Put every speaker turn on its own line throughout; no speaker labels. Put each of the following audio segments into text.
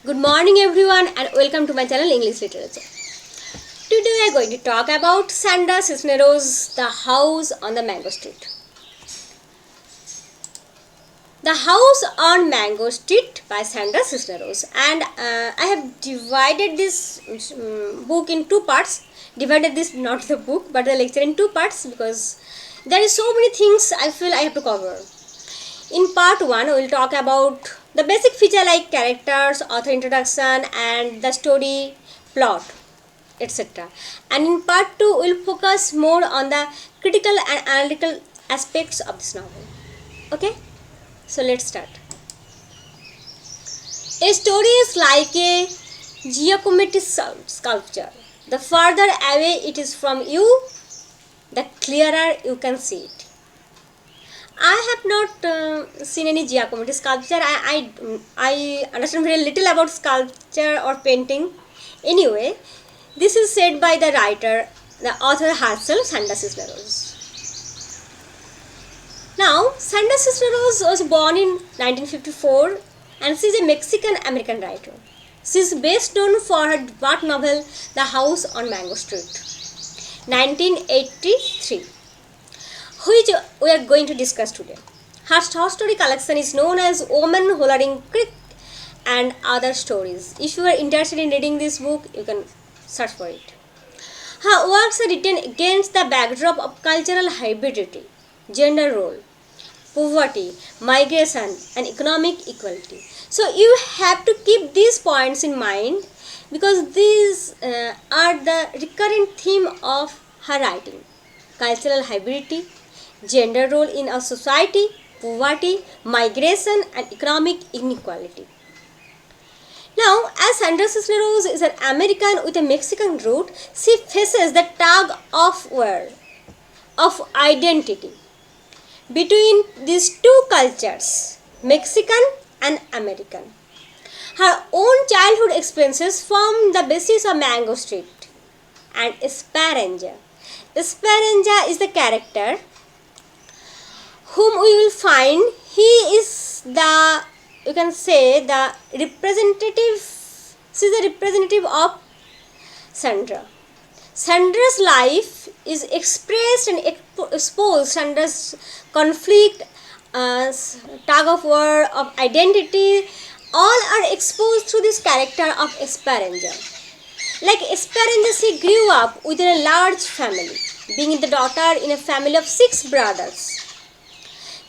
Good morning everyone and welcome to my channel English Literature. Today we are going to talk about Sandra Cisneros' The House on the Mango Street. The House on Mango Street by Sandra Cisneros, and I have divided this book in two parts. Divided this, not the book but the lecture, in two parts because there is so many things I feel I have to cover. In part 1, we will talk about the basic feature like characters, author introduction and the story, plot, etc. And in part 2, we will focus more on the critical and analytical aspects of this novel. Okay, so let's start. A story is like a geometric sculpture. The farther away it is from you, the clearer you can see it. I have not seen any geometric sculpture. I understand very little about sculpture or painting. Anyway, this is said by the writer, the author herself, Sandra Cisneros. Now, Sandra Cisneros was born in 1954 and she is a Mexican-American writer. She is best known for her debut novel, The House on Mango Street, 1983. Which we are going to discuss today. Her short story collection is known as Woman Hollering Creek and Other Stories. If you are interested in reading this book, you can search for it. Her works are written against the backdrop of cultural hybridity, gender role, poverty, migration and economic equality. So you have to keep these points in mind because these are the recurrent theme of her writing. Cultural hybridity, gender role in our society, poverty, migration and economic inequality. Now, as Sandra Cisneros is an American with a Mexican root, she faces the tug of war, of identity between these two cultures, Mexican and American. Her own childhood experiences form the basis of Mango Street and Esperanza. Esperanza is the character whom we will find. He is the, you can say, the representative, she is the representative of Sandra. Sandra's life is expressed and exposed. Sandra's conflict, tug of war, of identity, all are exposed through this character of Esperanza. Like Esperanza, she grew up within a large family, being the daughter in a family of 6 brothers.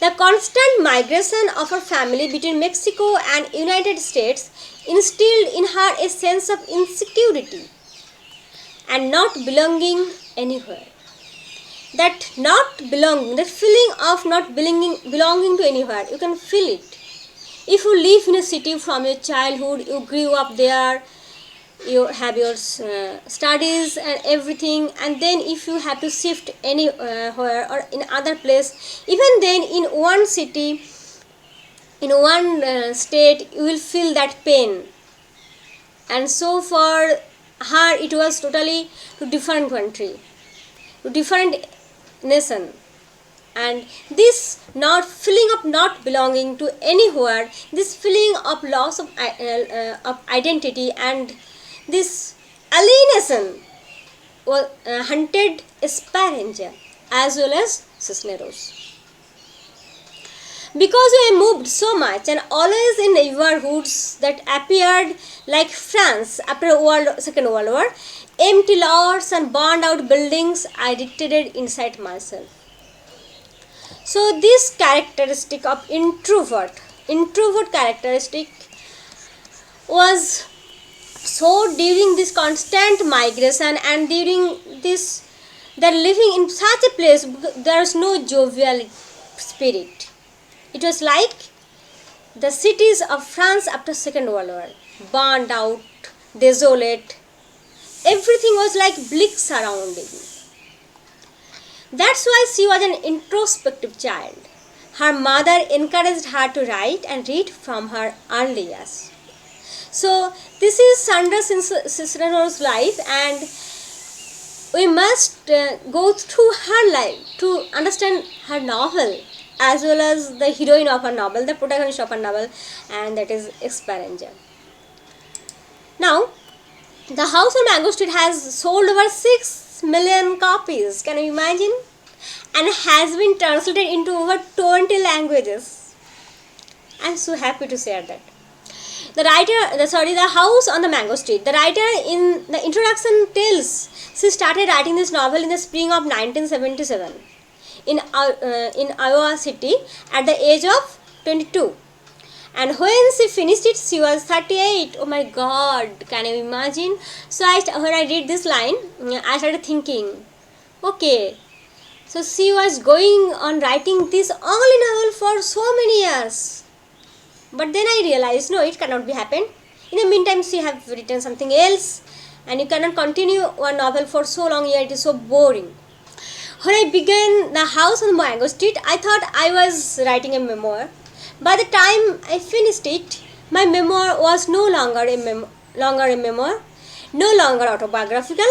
The constant migration of her family between Mexico and United States instilled in her a sense of insecurity and not belonging anywhere. That not belonging, the feeling of not belonging to anywhere, you can feel it. If you live in a city from your childhood, you grew up there, you have your studies and everything, and then if you have to shift anywhere or in other place, even then in one city, in one state, you will feel that pain. And so for her it was totally to different country, to different nation, and this not feeling of not belonging to anywhere, this feeling of loss of identity and this alienation was hunted Esperanza as well as Cisneros. Because we moved so much and always in neighborhoods that appeared like France after Second World War, empty lots and burned out buildings, I dictated inside myself. So this characteristic of introvert characteristic was so during this constant migration and during this, they're living in such a place, there is no jovial spirit. It was like the cities of France after Second World War, burned out, desolate. Everything was like bleak surrounding. That's why she was an introspective child. Her mother encouraged her to write and read from her early years. So this is Sandra Cisneros' life, and we must go through her life to understand her novel as well as the heroine of her novel, the protagonist of her novel, and that is Esperanza. Now, The House on Mango Street has sold over 6 million copies. Can you imagine? And has been translated into over 20 languages. I'm so happy to share that. The House on the Mango Street. The writer in the introduction tells she started writing this novel in the spring of 1977 in Iowa City at the age of 22. And when she finished it, she was 38. Oh my God, can you imagine? So when I read this line, I started thinking, okay, so she was going on writing this only novel for so many years. But then I realized, no, it cannot be happened. In the meantime, she have written something else, and you cannot continue one novel for so long. Here it is so boring. When I began The House on Mango Street, I thought I was writing a memoir. By the time I finished it, my memoir was no longer a memoir, no longer autobiographical.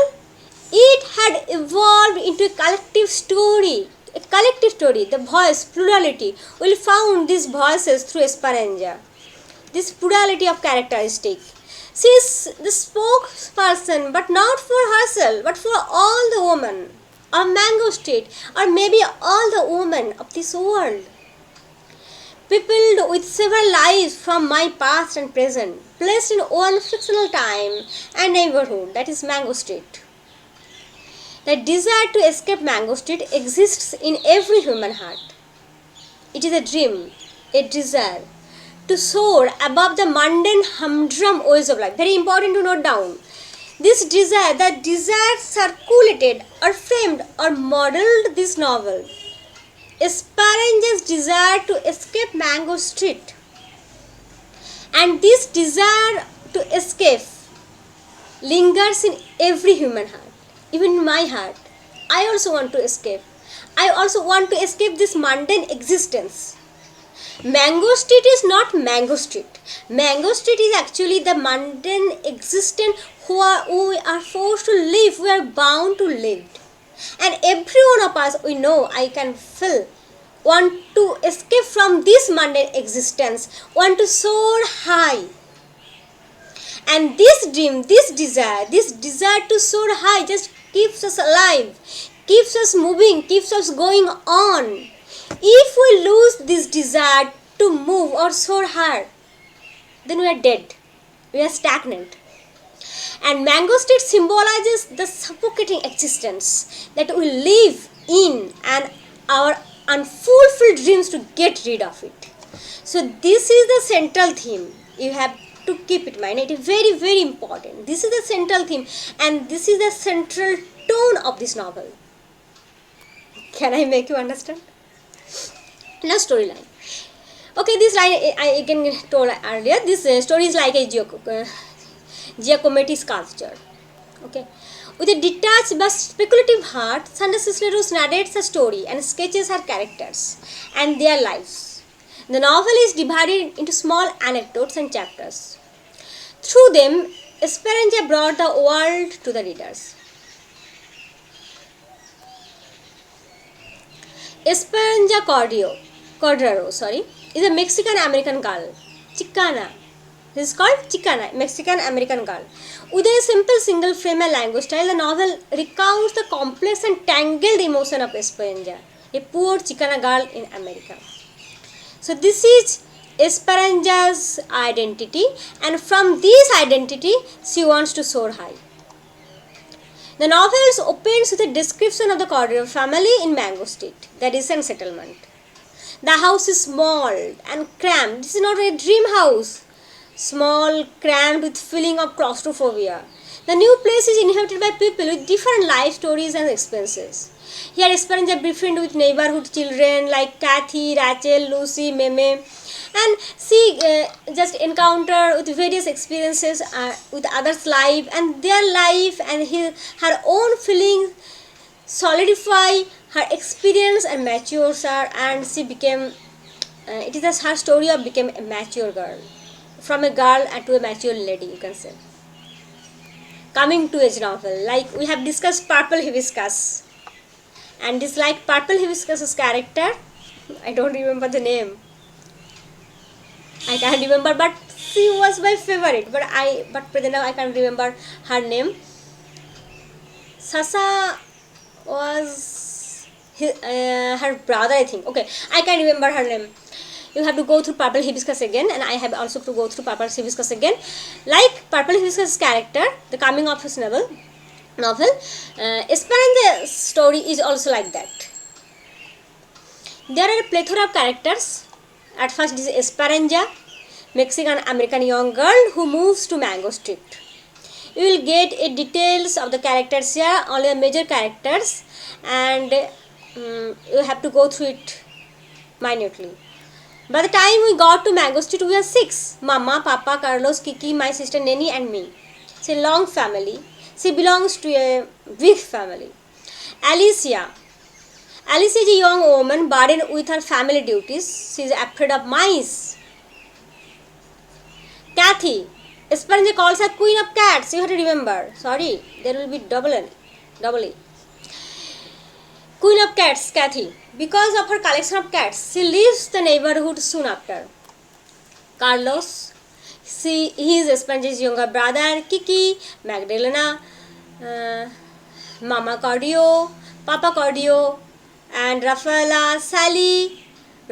It had evolved into a collective story. The voice, plurality. We found these voices through Esperanza. This plurality of characteristic. She is the spokesperson, but not for herself, but for all the women of Mango Street, or maybe all the women of this world. Peopled with several lives from my past and present, placed in one fictional time and neighborhood, that is Mango Street. The desire to escape Mango Street exists in every human heart. It is a dream, a desire to soar above the mundane humdrum ways of life. Very important to note down. This desire, the desire circulated or framed or modeled this novel. Esperanza's desire to escape Mango Street. And this desire to escape lingers in every human heart. Even in my heart, I also want to escape. I also want to escape this mundane existence. Mango Street is not Mango Street. Mango Street is actually the mundane existence who we are forced to live, we are bound to live. And every one of us, we know, I can feel, want to escape from this mundane existence, want to soar high. And this dream, this desire to soar high just keeps us alive, keeps us moving, keeps us going on. If we lose this desire to move or soar high, then we are dead, we are stagnant. And Mango Street symbolizes the suffocating existence that we live in and our unfulfilled dreams to get rid of it. So this is the central theme. You have to keep it in mind. It is very, very important. This is the central theme and this is the central tone of this novel. Can I make you understand? Now storyline. Okay, this line I again told earlier. This story is like a Giacometti sculpture. Okay. With a detached but speculative heart, Sandra Cisneros narrates a story and sketches her characters and their lives. The novel is divided into small anecdotes and chapters. Through them, Esperanza brought the world to the readers. Esperanza Cordero, is a Mexican-American girl, Chicana. This is called Chicana, Mexican-American girl. With a simple single-frame and language style, the novel recounts the complex and tangled emotion of Esperanza, a poor Chicana girl in America. So this is Esperanza's identity, and from this identity, she wants to soar high. The novel opens with a description of the Cordero family in Mango Street, the recent settlement. The house is small and cramped. This is not a dream house. Small, cramped with feeling of claustrophobia. The new place is inhabited by people with different life stories and experiences. Here Esperanza befriends with neighborhood children like Kathy, Rachel, Lucy, Meme, and she just encounter with various experiences with others' life, and their life and her own feelings solidify her experience and matures her, and she became it is her story of becoming a mature girl, from a girl to a mature lady, you can say. Coming to age novel, like we have discussed Purple Hibiscus, and this like Purple Hibiscus's character, I don't remember the name, I can't remember, but She was my favorite, but present now I can't remember her name. Sasa was her brother, I think. Okay, I can remember her name. You have to go through Purple Hibiscus again, and I have also to go through Purple Hibiscus again. Like Purple Hibiscus character, the coming of his novel, Esperanza's story is also like that. There are a plethora of characters. At first, it is Esperanza, Mexican American young girl who moves to Mango Street. You will get details of the characters here, only the major characters, and you have to go through it minutely. By the time we got to Mango Street, we were 6. Mama, Papa, Carlos, Kiki, my sister Neni and me. It's a long family. She belongs to a big family. Alicia is a young woman burdened with her family duties. She is afraid of mice. Kathy, Esperanza calls her Queen of Cats. You have to remember. Sorry, there will be double E. Queen of Cats, Kathy. Because of her collection of cats, she leaves the neighborhood soon after. Carlos, he is Esperanza's younger brother. Kiki, Magdalena, Mama Cordio, Papa Cordio, and Rafaela, Sally,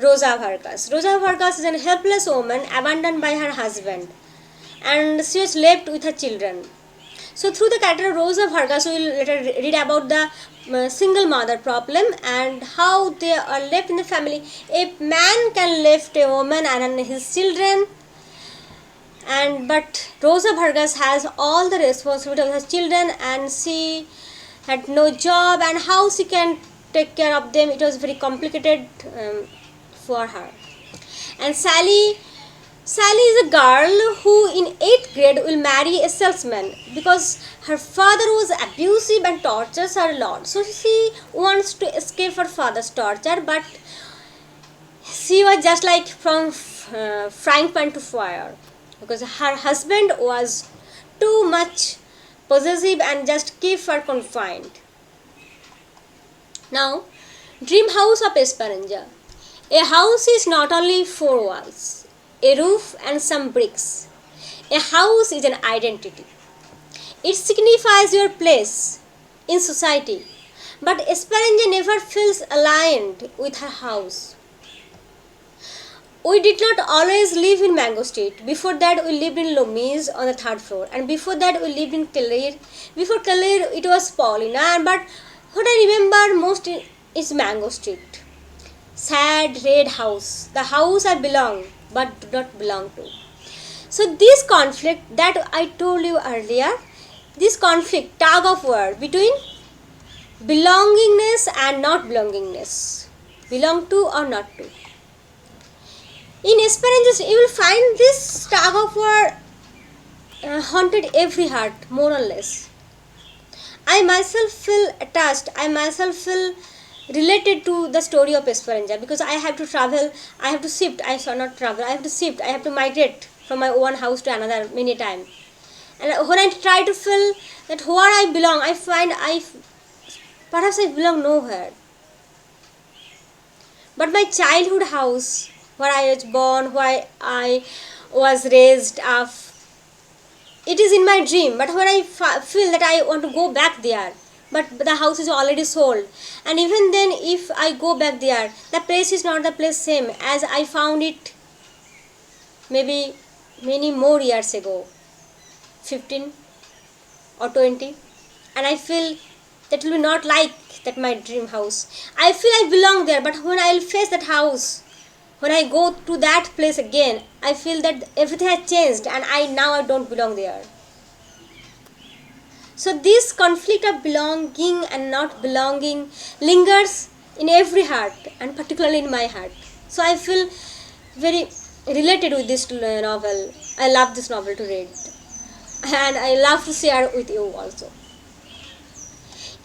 Rosa Vargas. Rosa Vargas is a helpless woman abandoned by her husband, and she was left with her children. So through the character of Rosa Vargas, we will later read about the single mother problem and how they are left in the family. A man can left a woman and his children, but Rosa Vargas has all the responsibility of her children, and she had no job, and how she can take care of them, it was very complicated for her. And Sally is a girl who in 8th grade will marry a salesman because her father was abusive and tortures her a lot. So she wants to escape her father's torture, but she was just like from frying pan to fire because her husband was too much possessive and just keep her confined. Now, dream house of Esperanza. A house is not only 4 walls, a roof and some bricks. A house is an identity. It signifies your place in society. But Esperanza never feels aligned with her house. We did not always live in Mango Street. Before that, we lived in Lomis on the 3rd floor. And before that, we lived in Keller. Before Keller, it was Paulina. But what I remember most is Mango Street. Sad red house. The house I belong but do not belong to. So this conflict that I told you earlier, this conflict, tug of war between belongingness and not belongingness. Belong to or not to. In Esperanza, you will find this tug of war haunted every heart, more or less. I myself feel attached, I myself feel related to the story of Esperanza because I have to travel, I have to shift, I have to migrate from my one house to another many times. And when I try to feel that where I belong, I find perhaps I belong nowhere. But my childhood house, where I was born, where I was raised up, it is in my dream. But when I feel that I want to go back there, but the house is already sold, and even then if I go back there, the place is not the place same as I found it maybe many more years ago, 15 or 20, and I feel that will be not like that my dream house. I feel I belong there, but when I will face that house, when I go to that place again, I feel that everything has changed and I don't belong there. So this conflict of belonging and not belonging lingers in every heart, and particularly in my heart. So I feel very related with this novel. I love this novel to read, and I love to share with you also.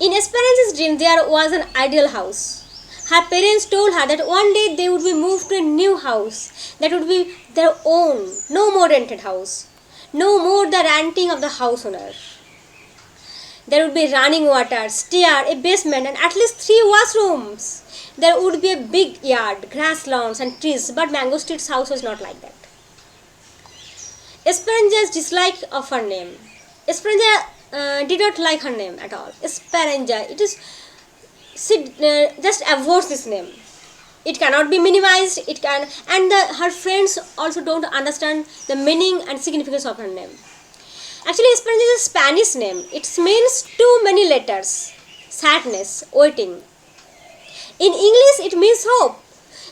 In Esperanza's dream, there was an ideal house. Her parents told her that one day they would be moved to a new house that would be their own, no more rented house, no more the renting of the house owner. There would be running water, stair, a basement, and at least 3 washrooms. There would be a big yard, grass lawns and trees, but Mango Street's house was not like that. Esperanza's dislike of her name. Esperanza did not like her name at all. Esperanza, it is, she just avoids this name. It cannot be minimized. It can, and her friends also don't understand the meaning and significance of her name. Actually, Esperanza is a Spanish name. It means too many letters, sadness, waiting. In English, it means hope.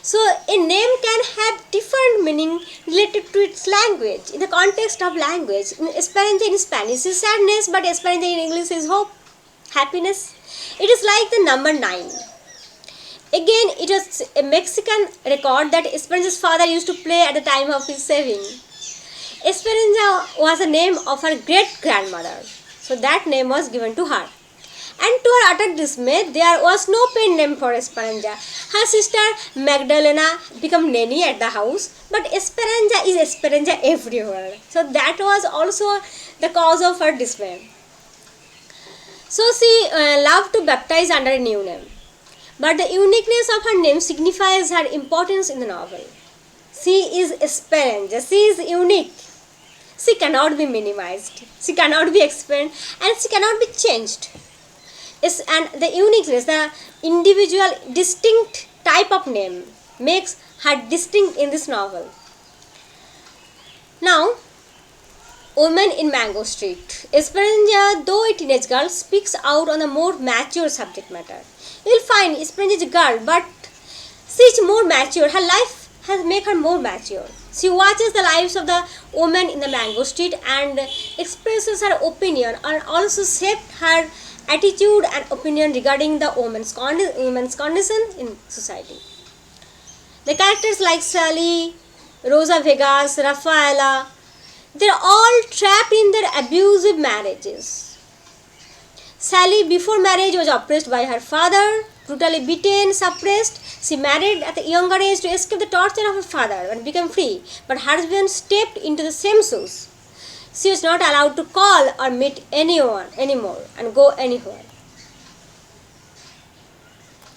So, a name can have different meaning related to its language. In the context of language, Esperanza in Spanish is sadness, but Esperanza in English is hope, happiness. It is like the number 9. Again, it was a Mexican record that Esperanza's father used to play at the time of his saving. Esperanza was the name of her great-grandmother. So, that name was given to her. And to her utter dismay, there was no pen name for Esperanza. Her sister Magdalena became nanny at the house, but Esperanza is Esperanza everywhere. So that was also the cause of her dismay. So she loved to baptize under a new name. But the uniqueness of her name signifies her importance in the novel. She is Esperanza. She is unique. She cannot be minimized. She cannot be expanded, and she cannot be changed. And the uniqueness, the individual distinct type of name makes her distinct in this novel. Now, Woman in Mango Street. Esperanza, though a teenage girl, speaks out on a more mature subject matter. You will find Esperanza is a girl, but she is more mature. Her life has made her more mature. She watches the lives of the women in the Mango Street and expresses her opinion, and also shaped her attitude and opinion regarding the women's condition in society. The characters like Sally, Rosa Vegas, Rafaela, they're all trapped in their abusive marriages. Sally, before marriage, was oppressed by her father, brutally beaten, suppressed. She married at a younger age to escape the torture of her father and became free, but her husband stepped into the same shoes. She was not allowed to call or meet anyone anymore and go anywhere.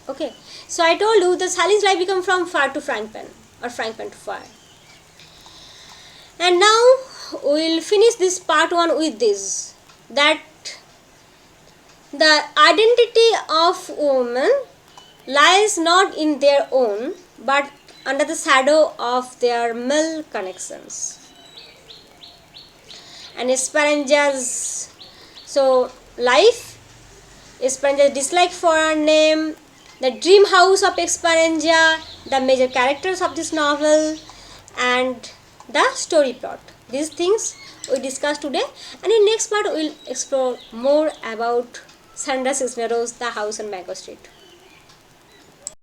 Okay, so I told you that Sally's life became from fire to frying pan, or frying pan to fire. And now we will finish this part 1 with this, that the identity of women lies not in their own but under the shadow of their male connections. And Esperanza's life, Esperanza's dislike for her name, the dream house of Esperanza, the major characters of this novel, and the story plot. These things we discussed today, and in next part we will explore more about Sandra Cisneros, The House on Mango Street.